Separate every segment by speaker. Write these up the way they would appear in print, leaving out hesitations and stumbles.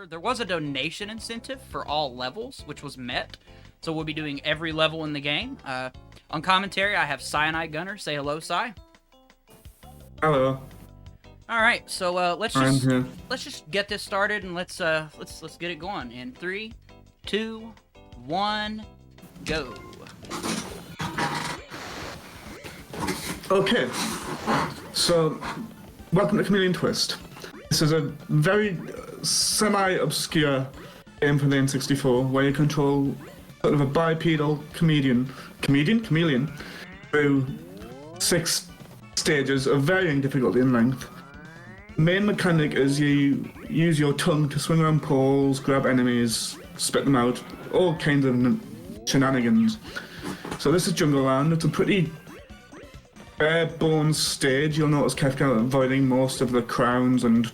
Speaker 1: There was a donation incentive for all levels, which was met. So we'll be doing every level in the game. On commentary, I have Cyanide Gunner. Say hello, Cy.
Speaker 2: Hello.
Speaker 1: All right, so let's just get this started and let's get it going. In 3, 2, 1, go.
Speaker 2: Okay. So, welcome to Chameleon Twist. This is a very semi-obscure game for the N64 where you control sort of a bipedal chameleon through 6 stages of varying difficulty and length. Main mechanic is you use your tongue to swing around poles, grab enemies, spit them out, all kinds of shenanigans. So this is Jungle Land. It's a pretty bare bones stage. You'll notice Kefka avoiding most of the crowns and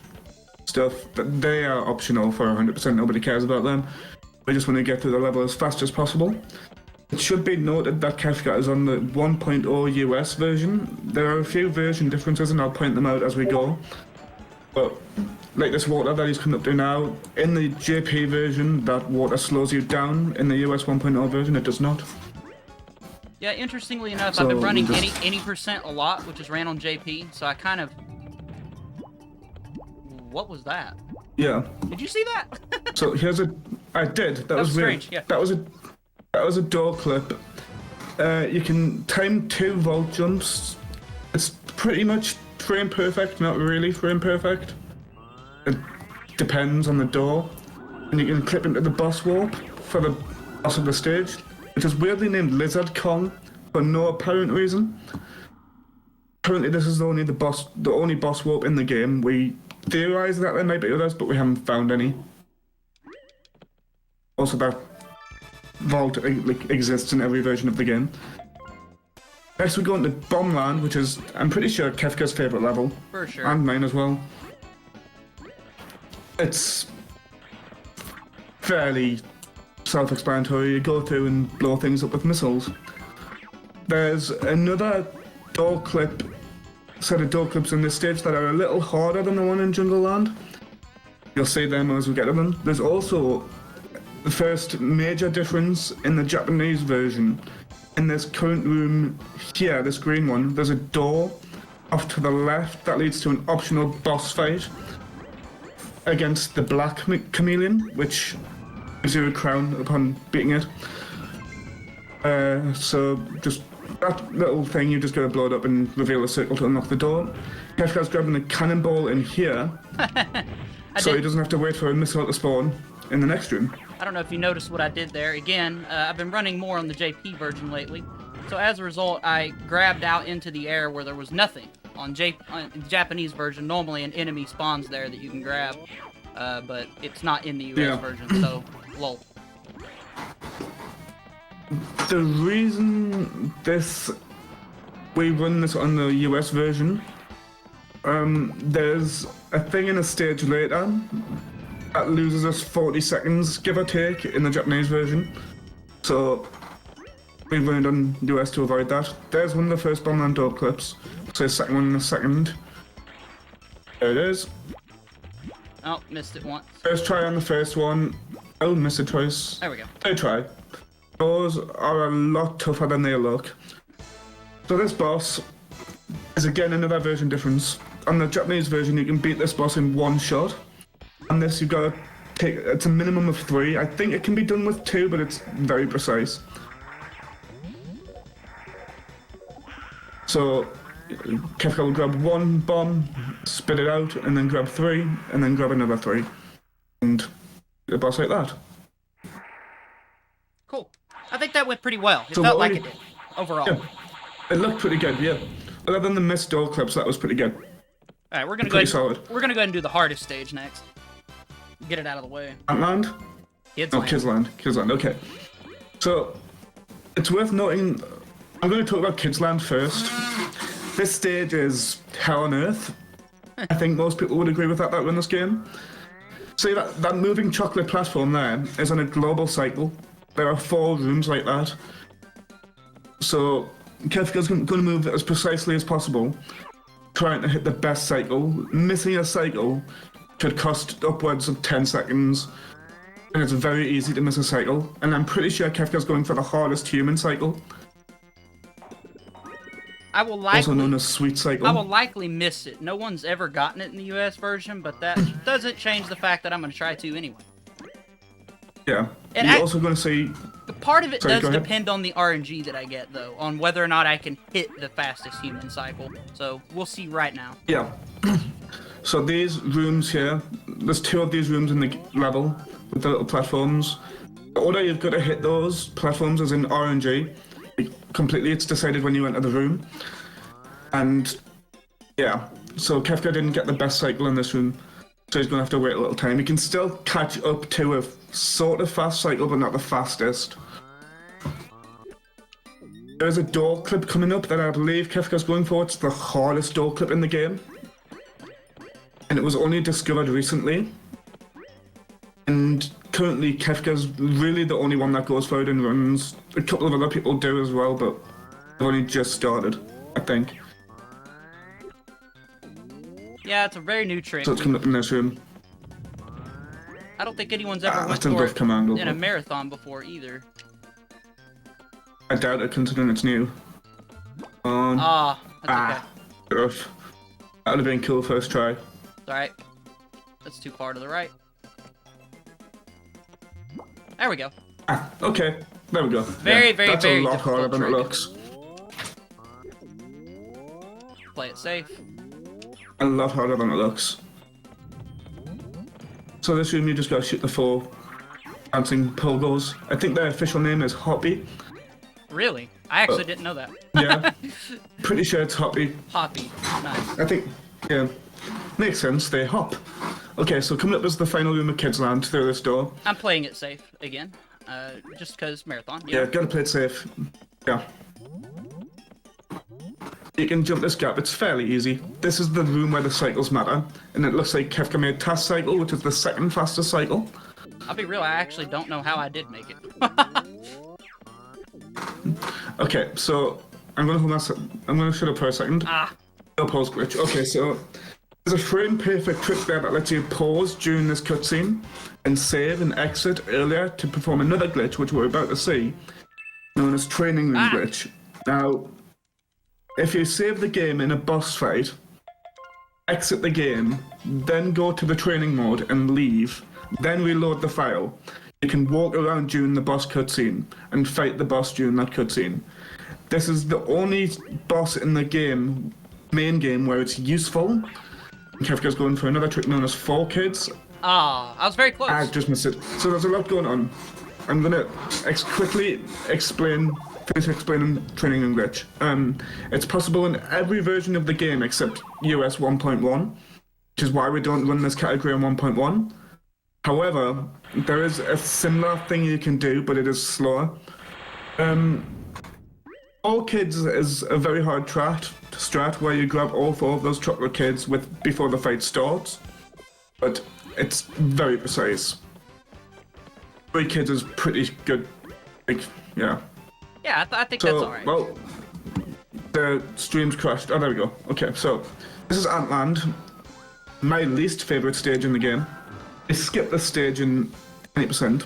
Speaker 2: stuff, but they are optional for 100%. Nobody cares about them. We just want to get through the level as fast as possible. It should be noted that Kefka is on the 1.0 US version. There are a few version differences and I'll point them out as we go. But like this water that he's coming up to now, in the JP version, that water slows you down. In the US 1.0 version, it does not.
Speaker 1: Yeah, interestingly enough, I've been running any percent a lot, which is ran on JP, so I kind of... What was that?
Speaker 2: Yeah.
Speaker 1: Did you see that?
Speaker 2: So here's a... I did. That was weird.
Speaker 1: Strange, yeah.
Speaker 2: That was a door clip. You can time 2 vault jumps. It's pretty much frame perfect, not really frame perfect. It depends on the door. And you can clip into the boss warp for the boss of the stage, which is weirdly named Lizard Kong for no apparent reason. Currently, this is the only boss warp in the game. We theorize that there might be others, but we haven't found any. Also, that vault exists in every version of the game. Next we go into Bombland, which is, I'm pretty sure, Kefka's favourite level.
Speaker 1: For sure.
Speaker 2: And mine as well. It's fairly self-explanatory. You go through and blow things up with missiles. There's another set of door clips in this stage that are a little harder than the one in Jungle Land. You'll see them as we get to them. There's also the first major difference in the Japanese version. In this current room here, this green one, there's a door off to the left that leads to an optional boss fight against the black chameleon, which gives you a crown upon beating it. So just that little thing, you just gotta blow it up and reveal a circle to unlock the door. Kefka's grabbing a cannonball in here, so he doesn't have to wait for a missile to spawn in the next room.
Speaker 1: I don't know if you noticed what I did there. Again, I've been running more on the JP version lately. So as a result, I grabbed out into the air where there was nothing. On the Japanese version, normally an enemy spawns there that you can grab. But it's not in the US version, so lol.
Speaker 2: The reason we run this on the US version, there's a thing in a stage later that loses us 40 seconds, give or take, in the Japanese version. So we run it on US to avoid that. There's one of the first Bombland door clips. So the second one in a second. There it is.
Speaker 1: Oh, missed it once.
Speaker 2: First try on the first one. Oh, missed it twice.
Speaker 1: There we go.
Speaker 2: Third try. Those are a lot tougher than they look. So this boss is again another version difference. On the Japanese version, you can beat this boss in one shot. On this, you've got to take, it's a minimum of 3. I think it can be done with 2, but it's very precise. So, Kefka will grab 1 bomb, spit it out, and then grab 3, and then grab another 3. And the boss like that.
Speaker 1: Cool. I think that went pretty well. It felt like it did, overall.
Speaker 2: Yeah, it looked pretty good, yeah. Other than the missed door clips, that was pretty good.
Speaker 1: Alright, we're gonna go ahead and do the hardest stage next. Get it out of the way.
Speaker 2: Antland? Kidsland, okay. So, it's worth noting, I'm going to talk about Kidsland first. This stage is hell on earth. I think most people would agree with that run this game. See, that moving chocolate platform there is on a global cycle. There are 4 rooms like that. So, Kefka's going to move as precisely as possible, trying to hit the best cycle. Missing a cycle could cost upwards of 10 seconds, and it's very easy to miss a cycle. And I'm pretty sure Kefka's going for the hardest human cycle,
Speaker 1: I will
Speaker 2: also
Speaker 1: likely
Speaker 2: known as Sweet Cycle.
Speaker 1: I will likely miss it. No one's ever gotten it in the US version, but that doesn't change the fact that I'm going to try to anyway.
Speaker 2: Yeah.
Speaker 1: And
Speaker 2: You're also going to see...
Speaker 1: Part of it
Speaker 2: Sorry,
Speaker 1: does
Speaker 2: go ahead.
Speaker 1: depend on the RNG that I get, though, on whether or not I can hit the fastest human cycle. So, we'll see right now.
Speaker 2: Yeah. So these rooms here, there's 2 of these rooms in the level with the little platforms. The order you've got to hit those platforms is in RNG. Completely, it's decided when you enter the room. And yeah, so Kefka didn't get the best cycle in this room, so he's going to have to wait a little time. He can still catch up to a sort of fast cycle, but not the fastest. There's a door clip coming up that I believe Kefka's going for. It's the hardest door clip in the game. And it was only discovered recently. And currently Kefka's really the only one that goes for it and runs. A couple of other people do as well, but they've only just started, I think.
Speaker 1: Yeah, it's a very new trick.
Speaker 2: So it's coming up in this room.
Speaker 1: I don't think anyone's ever went
Speaker 2: That's a
Speaker 1: for
Speaker 2: rough
Speaker 1: it
Speaker 2: command.
Speaker 1: in a marathon before, either.
Speaker 2: I doubt it, considering it's new.
Speaker 1: That's okay.
Speaker 2: Rough. That would have been cool first try.
Speaker 1: It's alright. That's too far to the right. There we go.
Speaker 2: Okay. There we go.
Speaker 1: Very
Speaker 2: That's
Speaker 1: very
Speaker 2: a lot harder than it
Speaker 1: trick.
Speaker 2: looks.
Speaker 1: Play it safe.
Speaker 2: A lot harder than it looks. So this room, you just gotta shoot the 4 bouncing pogos. I think their official name is Hoppy.
Speaker 1: Really? I actually didn't know that.
Speaker 2: Yeah. Pretty sure it's Hoppy.
Speaker 1: Hoppy. Nice.
Speaker 2: I think, yeah. Makes sense, they hop. Okay, so coming up is the final room of Kids Land through this door.
Speaker 1: I'm playing it safe again. Just because marathon.
Speaker 2: Yeah, gotta play it safe. Yeah. You can jump this gap, it's fairly easy. This is the room where the cycles matter, and it looks like Kefka made Task Cycle, which is the second fastest cycle.
Speaker 1: I'll be real, I actually don't know how I did make it.
Speaker 2: Okay, so I'm gonna shut up for a second. No pause glitch. Okay, so there's a frame perfect trick there that lets you pause during this cutscene and save and exit earlier to perform another glitch, which we're about to see, known as Training Room Glitch. Now, if you save the game in a boss fight, exit the game, then go to the training mode and leave, then reload the file, you can walk around during the boss cutscene and fight the boss during that cutscene. This is the only boss in the game, main game, where it's useful. Kefka's going for another trick known as 4 Kids.
Speaker 1: I was very close.
Speaker 2: I just missed it. So there's a lot going on. I'm gonna quickly finish explaining Training Room Glitch. It's possible in every version of the game except US 1.1, which is why we don't run this category on 1.1. However, there is a similar thing you can do, but it is slower. All Kids is a very hard strat where you grab all 4 of those chocolate kids before the fight starts, but it's very precise. 3 Kids is pretty good. Yeah.
Speaker 1: Yeah, I think that's alright.
Speaker 2: Well, the stream's crashed. Oh, there we go. Okay, so this is Antland, my least favourite stage in the game. I skipped this stage in 20%.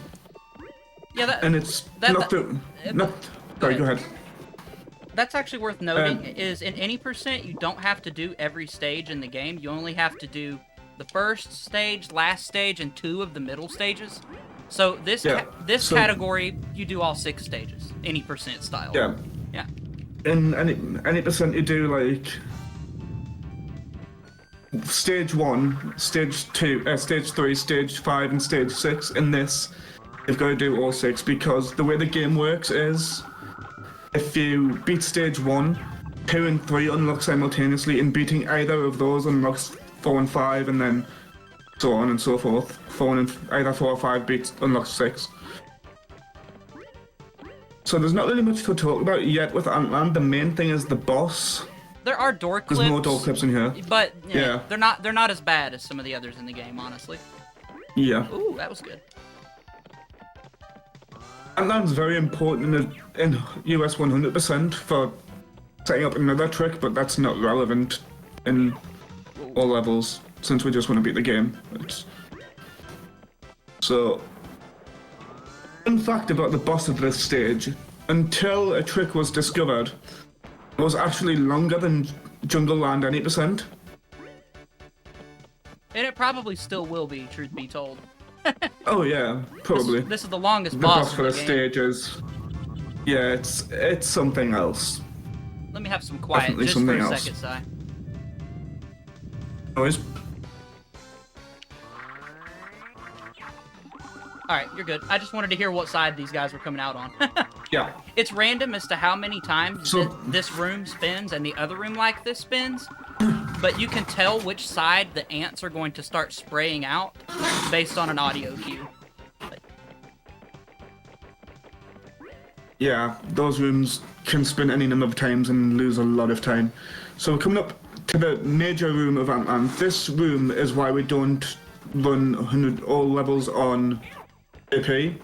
Speaker 1: Yeah,
Speaker 2: and it's sorry, go ahead.
Speaker 1: That's actually worth noting, is in any percent, you don't have to do every stage in the game. You only have to do the first stage, last stage, and 2 of the middle stages. So this category, you do all 6 stages, any percent style.
Speaker 2: Yeah.
Speaker 1: Yeah.
Speaker 2: In any percent, you do like stage 1, stage 2, stage 3, stage 5, and stage 6. In this, you've got to do all 6 because the way the game works is if you beat stage 1, 2 and 3 unlock simultaneously, and beating either of those unlocks 4 and 5, and then so on and so forth. Either 4 or 5 beats unlocks 6. So there's not really much to talk about yet with Antland. The main thing is the boss.
Speaker 1: There are door clips.
Speaker 2: There's more door clips in here.
Speaker 1: But yeah, they're not as bad as some of the others in the game, honestly.
Speaker 2: Yeah.
Speaker 1: Ooh, that was good.
Speaker 2: Antland's very important in US 100% for setting up another trick, but that's not relevant in all levels. since we just want to beat the game. So, in fact, about the boss of this stage, until a trick was discovered, it was actually longer than Jungle Land any percent.
Speaker 1: And it probably still will be, truth be told.
Speaker 2: Oh yeah, probably.
Speaker 1: This is the longest
Speaker 2: The
Speaker 1: boss
Speaker 2: boss for
Speaker 1: in
Speaker 2: the
Speaker 1: the game.
Speaker 2: stage is... Yeah, it's something else.
Speaker 1: Let me have some quiet
Speaker 2: Definitely
Speaker 1: just for
Speaker 2: something
Speaker 1: a
Speaker 2: else.
Speaker 1: second, Si.
Speaker 2: Noise.
Speaker 1: Alright, you're good. I just wanted to hear what side these guys were coming out on.
Speaker 2: Yeah.
Speaker 1: It's random as to how many times
Speaker 2: So-
Speaker 1: this room spins and the other room like this spins, but you can tell which side the ants are going to start spraying out based on an audio cue.
Speaker 2: Yeah, those rooms can spin any number of times and lose a lot of time. So we're coming up to the major room of Antland. This room is why we don't run 100 all levels on JP.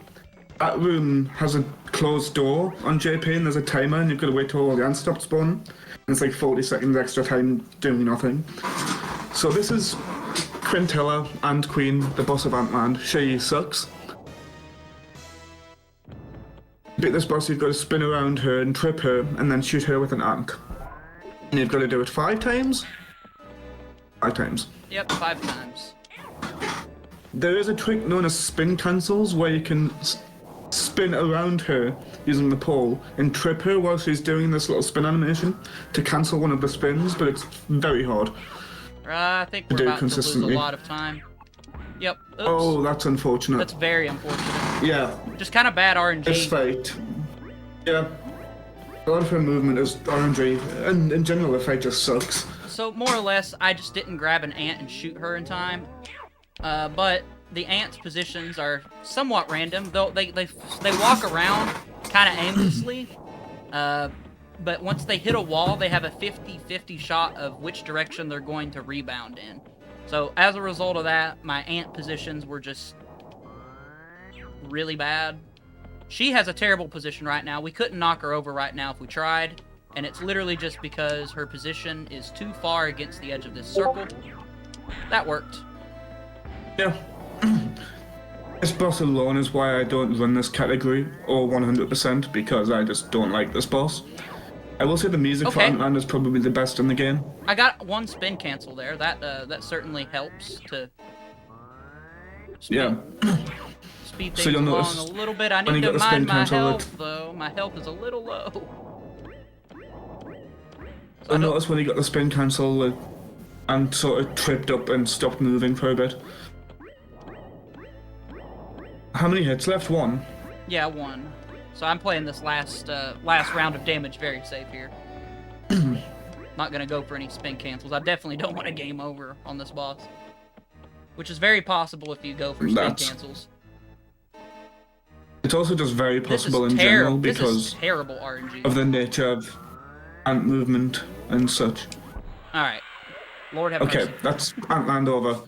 Speaker 2: That room has a closed door on JP and there's a timer and you've got to wait till all the ants stop spawning. And it's like 40 seconds extra time doing nothing. So this is Quintilla and Queen, the boss of Antland. She sucks. To beat this boss, you've got to spin around her and trip her, and then shoot her with an ant. And you've got to do it 5 times? 5 times.
Speaker 1: Yep, 5 times.
Speaker 2: There is a trick known as spin cancels, where you can spin around her using the pole and trip her while she's doing this little spin animation to cancel one of the spins, but it's very hard.
Speaker 1: I think
Speaker 2: To
Speaker 1: we're
Speaker 2: do
Speaker 1: about to lose a
Speaker 2: consistently.
Speaker 1: lot of time. Yep. Oops.
Speaker 2: Oh, that's unfortunate.
Speaker 1: That's very unfortunate.
Speaker 2: Yeah,
Speaker 1: Just kind of bad
Speaker 2: this
Speaker 1: RNG.
Speaker 2: fight. Yeah. A lot of her movement is RNG, and in general the fight just sucks.
Speaker 1: So more or less, I just didn't grab an ant and shoot her in time. But the ants' positions are somewhat random. Though they walk around kind of aimlessly. But once they hit a wall, they have a 50-50 shot of which direction they're going to rebound in. So as a result of that, my ant positions were just really bad. She has a terrible position right now. We couldn't knock her over right now if we tried. And it's literally just because her position is too far against the edge of this circle. That worked.
Speaker 2: Yeah. This boss alone is why I don't run this category, or 100%, because I just don't like this boss. I will say the music for
Speaker 1: Okay.
Speaker 2: Antland is probably the best in the game.
Speaker 1: I got one spin cancel there. That certainly helps to
Speaker 2: Yeah.
Speaker 1: speed
Speaker 2: So
Speaker 1: things
Speaker 2: you'll
Speaker 1: along
Speaker 2: notice
Speaker 1: a little bit. I
Speaker 2: when
Speaker 1: need
Speaker 2: you
Speaker 1: to
Speaker 2: got the spin
Speaker 1: mind my
Speaker 2: cancel,
Speaker 1: health, though. My health is a little low.
Speaker 2: I noticed when he got the spin cancel and sort of tripped up and stopped moving for a bit. How many hits left? 1?
Speaker 1: Yeah, 1. So I'm playing this last round of damage very safe here. Not gonna go for any spin cancels. I definitely don't want a game over on this boss. Which is very possible if you go for spin
Speaker 2: That's-
Speaker 1: cancels.
Speaker 2: It's also just very
Speaker 1: This is
Speaker 2: possible in general
Speaker 1: This is
Speaker 2: because
Speaker 1: terrible RNG.
Speaker 2: of the nature of ant movement and such.
Speaker 1: Alright. Lord have
Speaker 2: Okay,
Speaker 1: mercy.
Speaker 2: that's Antland over.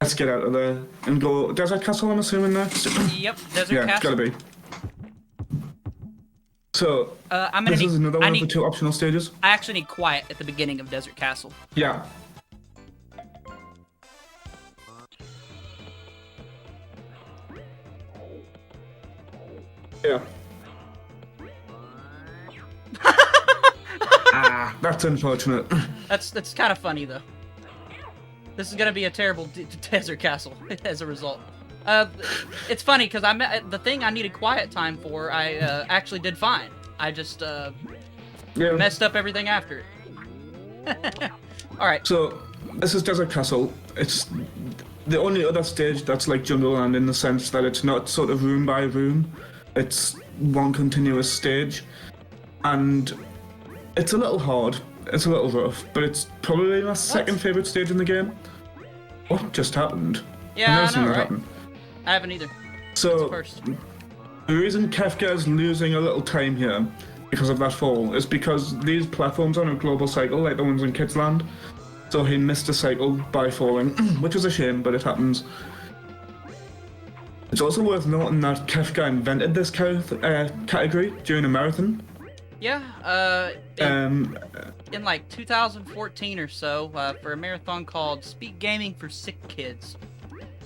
Speaker 2: Let's get out of there and go Desert Castle, I'm assuming next?
Speaker 1: Yep, Desert
Speaker 2: Yeah, it's
Speaker 1: Castle.
Speaker 2: gotta be. So,
Speaker 1: I'm gonna
Speaker 2: this
Speaker 1: need,
Speaker 2: is another
Speaker 1: I
Speaker 2: one
Speaker 1: need,
Speaker 2: of the 2 optional stages?
Speaker 1: I actually need quiet at the beginning of Desert Castle.
Speaker 2: Yeah. Yeah. That's unfortunate.
Speaker 1: That's kind of funny though. This is gonna be a terrible Desert Castle as a result. It's funny because the thing I needed quiet time for, I actually did fine. I just
Speaker 2: Yeah.
Speaker 1: messed up everything after it. All right.
Speaker 2: So, this is Desert Castle. It's the only other stage that's like Jungle Land in the sense that it's not sort of room by room. It's one continuous stage. And it's a little hard. It's a little rough, but it's probably my second favorite stage in the game. What just happened?
Speaker 1: Yeah,
Speaker 2: I've never
Speaker 1: I
Speaker 2: seen
Speaker 1: know,
Speaker 2: that
Speaker 1: right?
Speaker 2: happen.
Speaker 1: I haven't either.
Speaker 2: So,
Speaker 1: First.
Speaker 2: the reason Kefka is losing a little time here because of that fall is because these platforms are on a global cycle like the ones in Kids Land. So he missed a cycle by falling, which is a shame, but it happens. It's also worth noting that Kefka invented this category during a marathon.
Speaker 1: Yeah, in like 2014 or so, for a marathon called Speed Gaming for Sick Kids.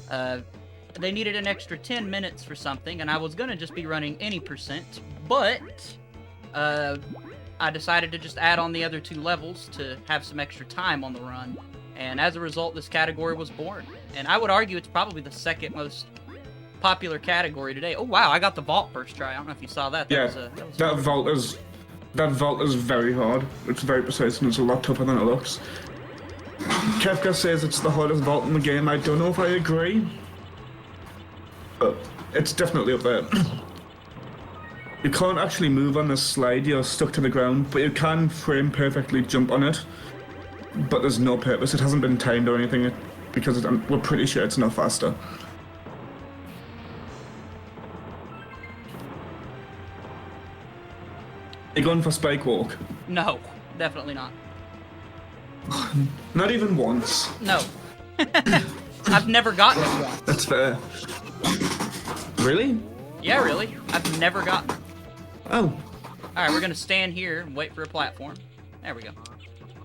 Speaker 1: They needed an extra 10 minutes for something, and I was gonna just be running any percent, but I decided to just add on the other 2 levels to have some extra time on the run, and as a result, this category was born. And I would argue it's probably the second most popular category today. Oh wow, I got the vault first try. I don't know if you saw that.
Speaker 2: That vault is very hard. It's very precise and it's a lot tougher than it looks. Kefka says it's the hardest vault in the game. I don't know if I agree, but it's definitely up there. You can't actually move on this slide, you're stuck to the ground, but you can frame perfectly jump on it. But there's no purpose, it hasn't been timed or anything, because we're pretty sure it's not faster. You going for Spike Walk?
Speaker 1: No, definitely not.
Speaker 2: Not even once.
Speaker 1: No. I've never gotten it once.
Speaker 2: That's fair. Really?
Speaker 1: Yeah, really. I've never gotten it.
Speaker 2: Oh.
Speaker 1: Alright, we're gonna stand here and wait for a platform. There we go.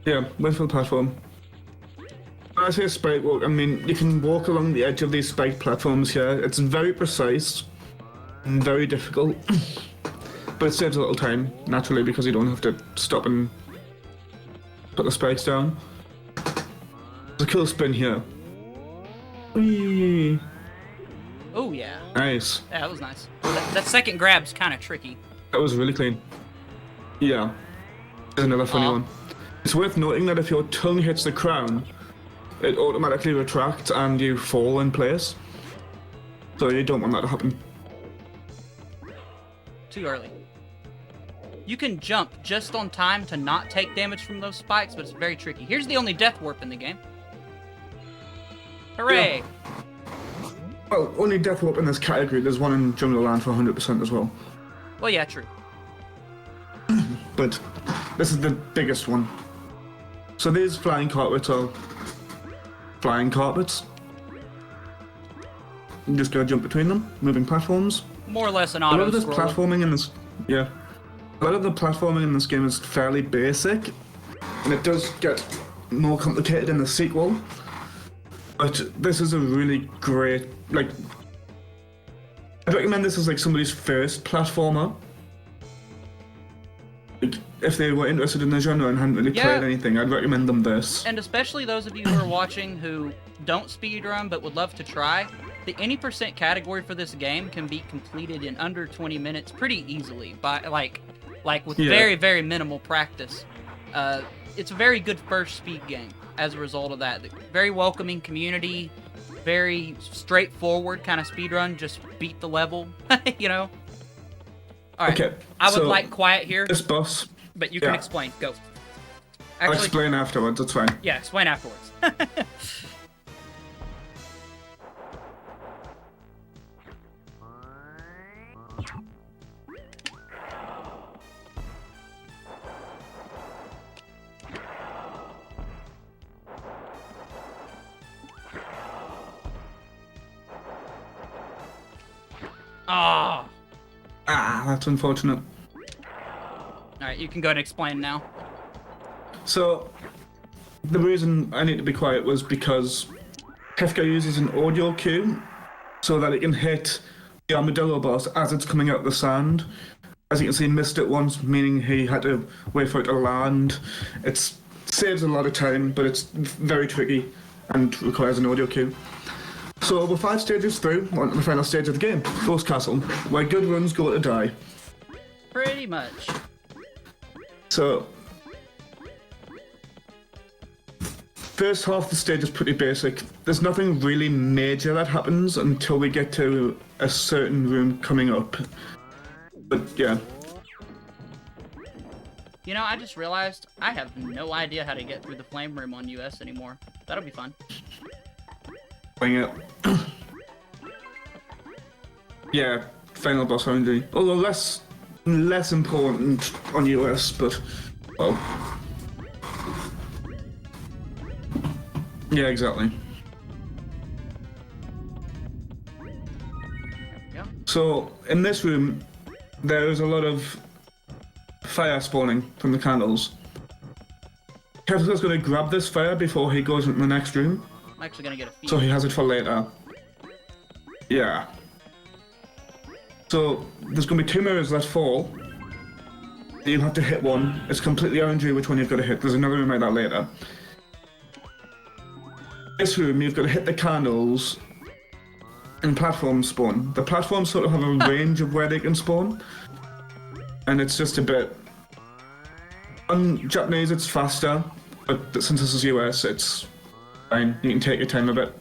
Speaker 2: Yeah, wait for the platform. When I say spike walk, I mean you can walk along the edge of these spike platforms here. It's very precise and very difficult. But it saves a little time, naturally, because you don't have to stop and put the spikes down. There's a cool spin here. Whee!
Speaker 1: Oh, yeah.
Speaker 2: Nice.
Speaker 1: Yeah, that was nice. That second grab's kind of tricky.
Speaker 2: That was really clean. Yeah. There's another funny one. It's worth noting that if your tongue hits the crown, it automatically retracts and you fall in place. So you don't want that to happen.
Speaker 1: Too early. You can jump just on time to not take damage from those spikes, but it's very tricky. Here's the only death warp in the game. Hooray!
Speaker 2: Yeah. Well, only death warp in this category. There's one in Jungle Land for 100% as well.
Speaker 1: Well, yeah, true.
Speaker 2: But this is the biggest one. So these flying carpets are flying carpets. You just gotta jump between them, moving platforms.
Speaker 1: More or less an
Speaker 2: A lot
Speaker 1: auto
Speaker 2: of this platforming in this, yeah. A lot of the platforming in this game is fairly basic, and it does get more complicated in the sequel. But this is a really great, like, I'd recommend this as like somebody's first platformer. Like, if they were interested in the genre and hadn't really played anything, I'd recommend them this.
Speaker 1: And especially those of you who are watching who don't speedrun but would love to try, the any percent category for this game can be completed in under 20 minutes pretty easily by like with very, very minimal practice. It's a very good first speed game as a result of that. Very welcoming community, very straightforward kind of speedrun, just beat the level, you know? Alright,
Speaker 2: okay,
Speaker 1: I would like quiet here.
Speaker 2: This boss.
Speaker 1: But you can explain. Go. Actually,
Speaker 2: I'll explain afterwards, that's fine.
Speaker 1: Yeah, explain afterwards. Ah.
Speaker 2: Ah, that's unfortunate.
Speaker 1: Alright, you can go and explain now.
Speaker 2: So, the reason I need to be quiet was because Kefka uses an audio cue so that it can hit the armadillo boss as it's coming out of the sand. As you can see, he missed it once, meaning he had to wait for it to land. It saves a lot of time, but it's very tricky and requires an audio cue. So we're 5 stages through, on to the final stage of the game, Ghost Castle, where good runs go to die.
Speaker 1: Pretty much.
Speaker 2: So, first half of the stage is pretty basic. There's nothing really major that happens until we get to a certain room coming up. But yeah.
Speaker 1: You know, I just realized I have no idea how to get through the flame room on US anymore. That'll be fun.
Speaker 2: Wing it. Yeah, final boss RNG. Although less important on US, but well. Yeah, exactly. So in this room, there is a lot of fire spawning from the candles. Kefka's going to grab this fire before he goes into the next room.
Speaker 1: I'm actually gonna get a feed.
Speaker 2: So he has it for later. Yeah. So there's going to be 2 mirrors that fall. You have to hit one. It's completely RNG which one you've got to hit. There's another room like that later. This room, you've got to hit the candles and platforms spawn. The platforms sort of have a range of where they can spawn. And it's just a bit... On Japanese, it's faster. But since this is US, it's fine. You can take your time a bit.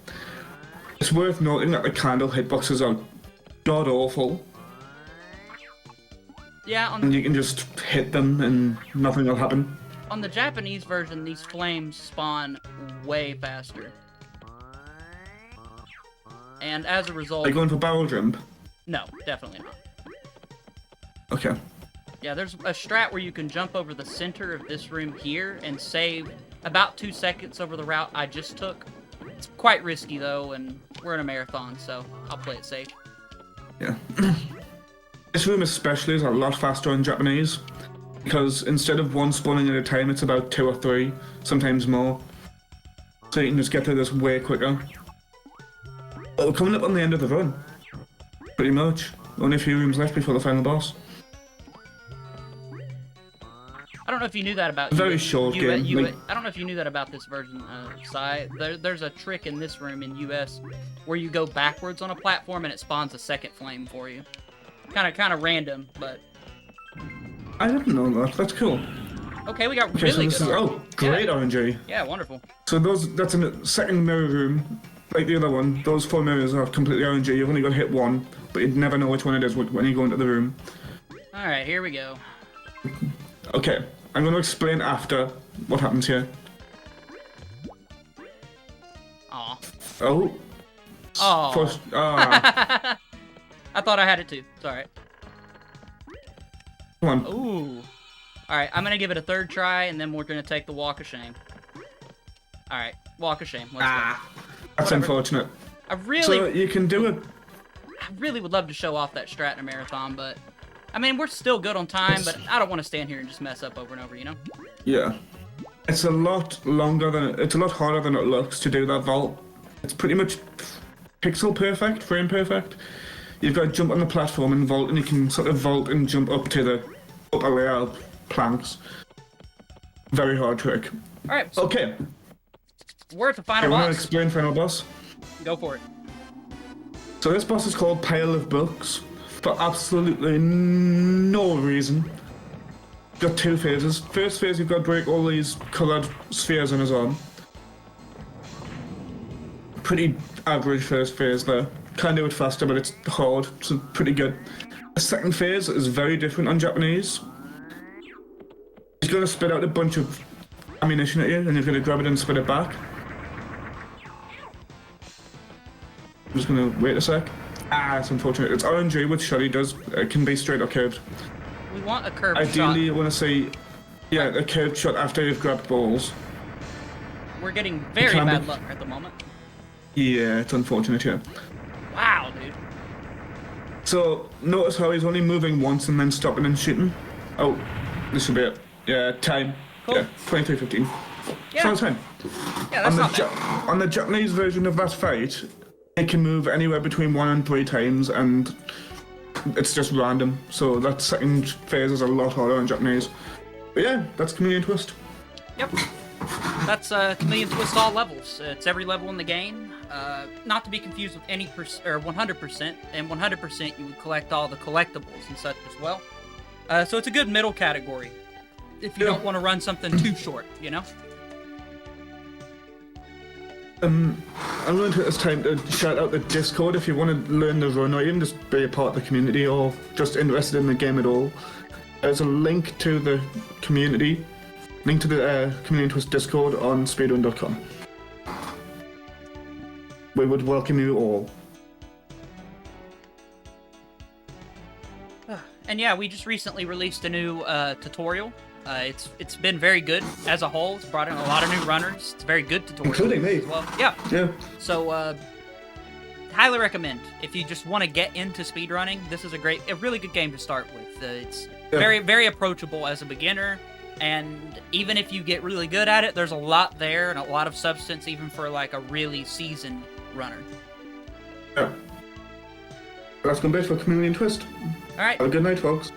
Speaker 2: It's worth noting that the candle hitboxes are god-awful.
Speaker 1: Yeah,
Speaker 2: And you can just hit them and nothing will happen.
Speaker 1: on the Japanese version, these flames spawn way faster. And as a result...
Speaker 2: Are you going for barrel jump?
Speaker 1: No, definitely not.
Speaker 2: Okay.
Speaker 1: Yeah, there's a strat where you can jump over the center of this room here and save about 2 seconds over the route I just took. It's quite risky, though, and we're in a marathon, so I'll play it safe.
Speaker 2: Yeah. This room especially is a lot faster in Japanese, because instead of 1 spawning at a time, it's about 2 or 3, sometimes more. So you can just get through this way quicker. Oh, we're coming up on the end of the run. Pretty much. Only a few rooms left before the final boss.
Speaker 1: I don't know if you knew that about
Speaker 2: Very short game.
Speaker 1: I don't know if you knew that about this version, Sai. There's a trick in this room in US where you go backwards on a platform and it spawns a second flame for you. Kind of random, but...
Speaker 2: I didn't know that. That's cool.
Speaker 1: Okay, we got
Speaker 2: Okay,
Speaker 1: really
Speaker 2: so this
Speaker 1: good.
Speaker 2: is great RNG.
Speaker 1: Yeah, wonderful.
Speaker 2: So that's in the second mirror room, like the other one. Those 4 mirrors are completely RNG. You've only got to hit one, but you'd never know which one it is when you go into the room.
Speaker 1: All right, here we go.
Speaker 2: Okay, I'm going to explain after what happens here.
Speaker 1: Aw.
Speaker 2: Oh.
Speaker 1: Aw.
Speaker 2: First,
Speaker 1: I thought I had it too. It's alright.
Speaker 2: come on.
Speaker 1: Ooh. Alright, I'm gonna give it a 3rd try, and then we're gonna take the walk of shame. Alright, walk of shame. Let's go.
Speaker 2: That's unfortunate.
Speaker 1: I
Speaker 2: So you can do it.
Speaker 1: I really would love to show off that strat in a marathon, but... I mean, we're still good on time, but I don't want to stand here and just mess up over and over, you know?
Speaker 2: Yeah. It's a lot longer than it's a lot harder than it looks to do that vault. It's pretty much pixel perfect, frame perfect. You've got to jump on the platform and vault, and you can sort of vault and jump up to the upper layer of planks. Very hard trick.
Speaker 1: Alright, so
Speaker 2: Okay.
Speaker 1: we're at the
Speaker 2: I
Speaker 1: final
Speaker 2: want to
Speaker 1: boss.
Speaker 2: explain final boss.
Speaker 1: Go for it.
Speaker 2: So this boss is called Pile of Books for absolutely no reason. Got 2 phases. First phase, you've got to break all these coloured spheres on his arm. Pretty average first phase there. Can do it faster, but it's hard, so pretty good. The second phase is very different on Japanese. He's going to spit out a bunch of ammunition at you, and you're going to grab it and spit it back. I'm just going to wait a sec. It's unfortunate. It's RNG, which Shelly does. It can be straight or curved.
Speaker 1: We want a curved
Speaker 2: Ideally, you
Speaker 1: shot.
Speaker 2: want to see, yeah, a curved shot after you've grabbed balls.
Speaker 1: We're getting very
Speaker 2: can be-
Speaker 1: bad luck at the moment.
Speaker 2: Yeah, it's unfortunate, yeah.
Speaker 1: Wow, dude.
Speaker 2: So, notice how he's only moving once and then stopping and shooting. Oh, this will be it. Yeah, time.
Speaker 1: Cool.
Speaker 2: Yeah, 23:15.
Speaker 1: Yeah.
Speaker 2: So it's fine.
Speaker 1: Yeah, that's not bad.
Speaker 2: On the Japanese version of that fight, it can move anywhere between 1 and 3 times, and it's just random. So that second phase is a lot harder in Japanese. But yeah, that's Chameleon Twist.
Speaker 1: Yep. That's Chameleon Twist all levels. It's every level in the game. Not to be confused with any or 100%. And 100% you would collect all the collectibles and such as well. So it's a good middle category. If you don't want to run something too short, you know?
Speaker 2: I'm going to take this time to shout out the Discord if you want to learn the run or even just be a part of the community or just interested in the game at all. There's a link to the community, link to the Chameleon Twist Discord on speedrun.com. We would welcome you all.
Speaker 1: And yeah, we just recently released a new tutorial. It's been very good as a whole. It's brought in a lot of new runners. It's a very good tutorial.
Speaker 2: Including me.
Speaker 1: As well. Yeah.
Speaker 2: Yeah.
Speaker 1: So, highly recommend. If you just want to get into speedrunning, this is a really good game to start with. It's very, very approachable as a beginner, and even if you get really good at it, there's a lot there and a lot of substance even for like a really seasoned runner.
Speaker 2: Yeah. That's going to be it for Chameleon Twist.
Speaker 1: All right.
Speaker 2: Have a good night, folks.